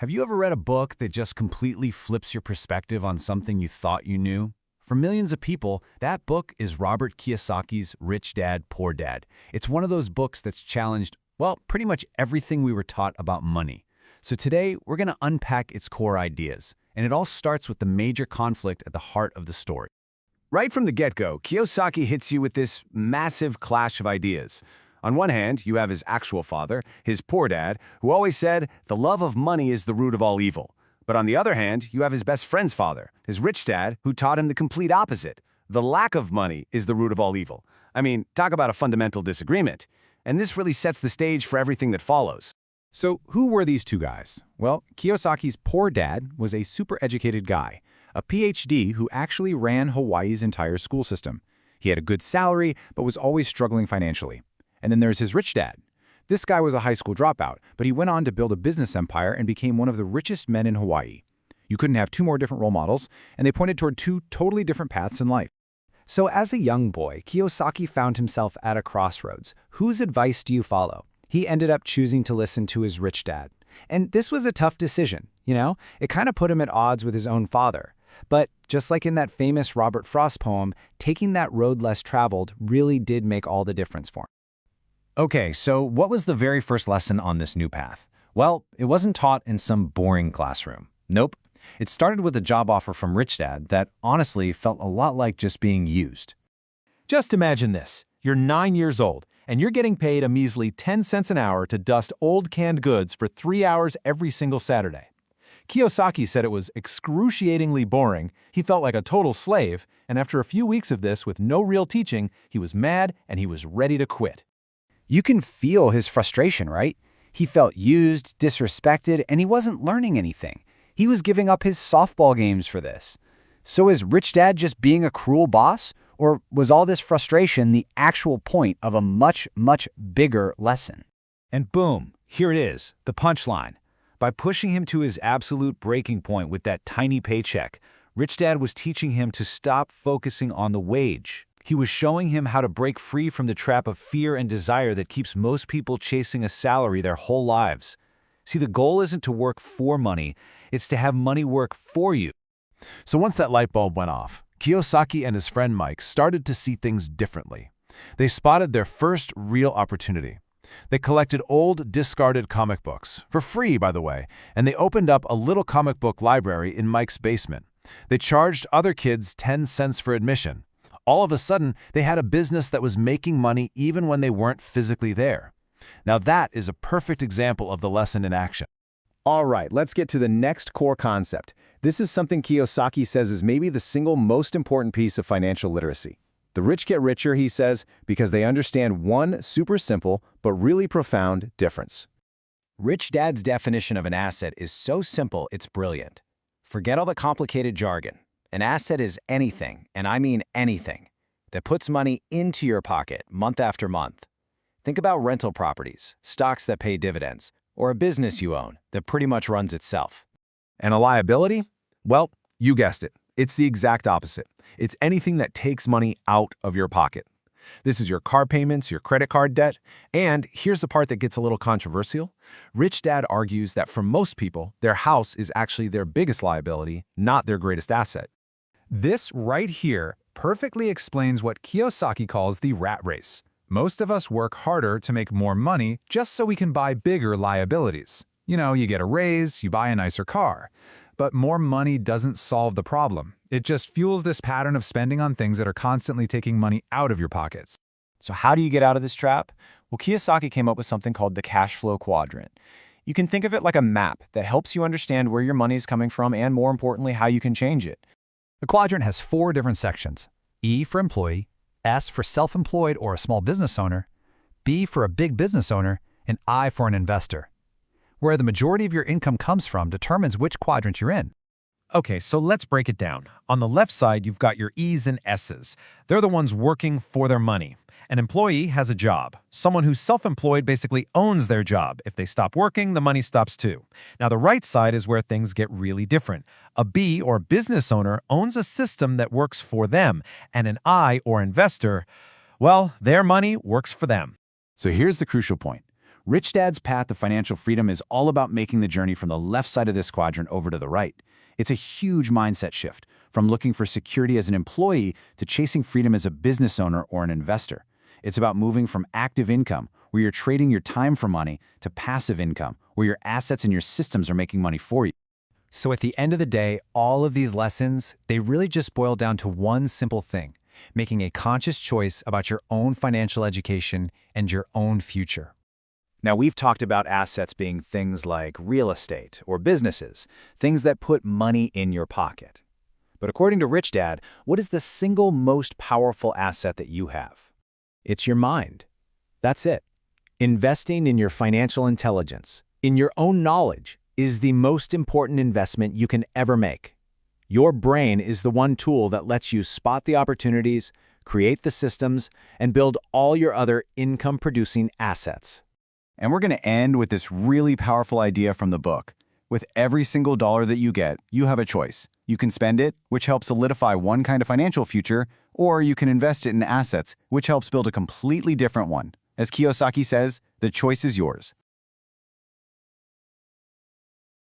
Have you ever read a book that just completely flips your perspective on something you thought you knew? For millions of people, that book is Robert Kiyosaki's Rich Dad, Poor Dad. It's one of those books that's challenged, well, pretty much everything we were taught about money. So today, we're going to unpack its core ideas. And it all starts with the major conflict at the heart of the story. Right from the get-go, Kiyosaki hits you with this massive clash of ideas. On one hand, you have his actual father, his poor dad, who always said, the love of money is the root of all evil. But on the other hand, you have his best friend's father, his rich dad, who taught him the complete opposite. The lack of money is the root of all evil. I mean, talk about a fundamental disagreement. And this really sets the stage for everything that follows. So who were these two guys? Well, Kiyosaki's poor dad was a super educated guy, a PhD who actually ran Hawaii's entire school system. He had a good salary, but was always struggling financially. And then there's his rich dad. This guy was a high school dropout, but he went on to build a business empire and became one of the richest men in Hawaii. You couldn't have two more different role models, and they pointed toward two totally different paths in life. So as a young boy, Kiyosaki found himself at a crossroads. Whose advice do you follow? He ended up choosing to listen to his rich dad. And this was a tough decision, you know? It kind of put him at odds with his own father. But just like in that famous Robert Frost poem, taking that road less traveled really did make all the difference for him. Okay, so what was the very first lesson on this new path? Well, it wasn't taught in some boring classroom. Nope. It started with a job offer from Rich Dad that honestly felt a lot like just being used. Just imagine this. You're 9 years old, and you're getting paid a measly 10 cents an hour to dust old canned goods for 3 hours every single Saturday. Kiyosaki said it was excruciatingly boring, he felt like a total slave, and after a few weeks of this with no real teaching, he was mad and he was ready to quit. You can feel his frustration, right? He felt used, disrespected, and he wasn't learning anything. He was giving up his softball games for this. So is Rich Dad just being a cruel boss? Or was all this frustration the actual point of a much, much bigger lesson? And boom, here it is, the punchline. By pushing him to his absolute breaking point with that tiny paycheck, Rich Dad was teaching him to stop focusing on the wage. He was showing him how to break free from the trap of fear and desire that keeps most people chasing a salary their whole lives. See, the goal isn't to work for money, it's to have money work for you. So once that light bulb went off, Kiyosaki and his friend Mike started to see things differently. They spotted their first real opportunity. They collected old, discarded comic books, for free, by the way, and they opened up a little comic book library in Mike's basement. They charged other kids 10 cents for admission. All of a sudden, they had a business that was making money even when they weren't physically there. Now that is a perfect example of the lesson in action. All right, let's get to the next core concept. This is something Kiyosaki says is maybe the single most important piece of financial literacy. The rich get richer, he says, because they understand one super simple but really profound difference. Rich Dad's definition of an asset is so simple, it's brilliant. Forget all the complicated jargon. An asset is anything, and I mean anything, that puts money into your pocket month after month. Think about rental properties, stocks that pay dividends, or a business you own that pretty much runs itself. And a liability? Well, you guessed it. It's the exact opposite. It's anything that takes money out of your pocket. This is your car payments, your credit card debt, and here's the part that gets a little controversial. Rich Dad argues that for most people, their house is actually their biggest liability, not their greatest asset. This right here perfectly explains what Kiyosaki calls the rat race. Most of us work harder to make more money just so we can buy bigger liabilities. You know, you get a raise, you buy a nicer car. But more money doesn't solve the problem. It just fuels this pattern of spending on things that are constantly taking money out of your pockets. So how do you get out of this trap? Well, Kiyosaki came up with something called the cash flow quadrant. You can think of it like a map that helps you understand where your money is coming from and, more importantly, how you can change it. The quadrant has 4 different sections: E for employee, S for self-employed or a small business owner, B for a big business owner, and I for an investor. Where the majority of your income comes from determines which quadrant you're in. Okay, so let's break it down. On the left side, you've got your E's and S's. They're the ones working for their money. An employee has a job. Someone who's self-employed basically owns their job. If they stop working, the money stops too. Now, the right side is where things get really different. A B, or business owner, owns a system that works for them, and an I, or investor, well, their money works for them. So here's the crucial point. Rich Dad's path to financial freedom is all about making the journey from the left side of this quadrant over to the right. It's a huge mindset shift, from looking for security as an employee to chasing freedom as a business owner or an investor. It's about moving from active income, where you're trading your time for money, to passive income, where your assets and your systems are making money for you. So at the end of the day, all of these lessons, they really just boil down to one simple thing: making a conscious choice about your own financial education and your own future. Now, we've talked about assets being things like real estate or businesses, things that put money in your pocket. But according to Rich Dad, what is the single most powerful asset that you have? It's your mind. That's it. Investing in your financial intelligence, in your own knowledge, is the most important investment you can ever make. Your brain is the one tool that lets you spot the opportunities, create the systems, and build all your other income-producing assets. And we're going to end with this really powerful idea from the book. With every single dollar that you get, you have a choice. You can spend it, which helps solidify one kind of financial future, or you can invest it in assets, which helps build a completely different one. As Kiyosaki says, the choice is yours.